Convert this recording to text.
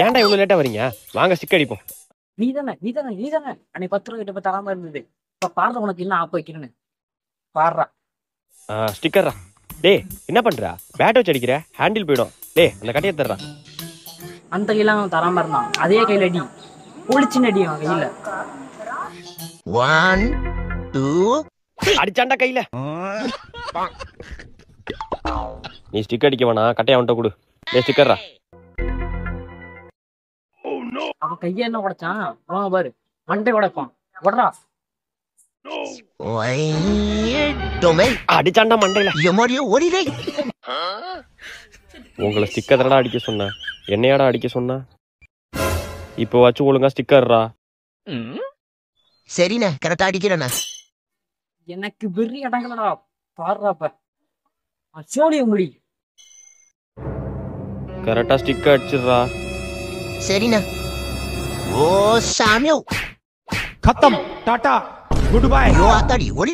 ஏன்டா இவ்வளவு லேட்டா வரீங்க? வாங்க ஸ்டிக் அடிப்போம். நீதானே அன்னைக்கு 10 ரூபா கிட்ட போய் தராம இருந்தது. இப்ப பாடுற உனக்கு என்ன ஆப் வைக்கிறேன்னு பாடுறா. ஸ்டிக்கர்ரா. டேய் என்ன பண்றா? பேட் வச்சு அடிக்கிற, ஹேண்டில் போயிடும். டேய் அந்த கட்டையை தர்றா. அந்த கையில அவன் தராம இருந்தான், அதே கையில அடி, பொழிச்சுன்னு அடி அவன் கையில. 1 2 அடிச்சாண்டா கையில. நீ ஸ்டிக் அடிக்க வேணா, கட்டையை அவன்கிட்ட கொடு. டேய் ஸ்டிக்கர்ரா. அவன் கைய என்ன உடைச்சான் வாங்க பாரு, மண்டை உடைப்பான். உடறா. அடிச்சாண்டா மண்டையில. ஓடிடே. உங்களை ஸ்டிக்கர் தானடா அடிக்க சொன்ன, என்னையாடா அடிக்க சொன்ன? இப்போ வச்சு ஒழுங்கா ஸ்டிக்கர்ரா. சரிண்ணே, கரெக்டா அடிக்கிறேண்ணே. எனக்கு வெறி அடங்கலடா. பாடுறாப்ப சோழிய முடி. கரெக்டா ஸ்டிக் அடிச்சிடுறா. சரிண்ணே. ஓ சாமியோ. खत्म, टाटा, गुड बाय. யோ ஆத்தாடி ஓடி.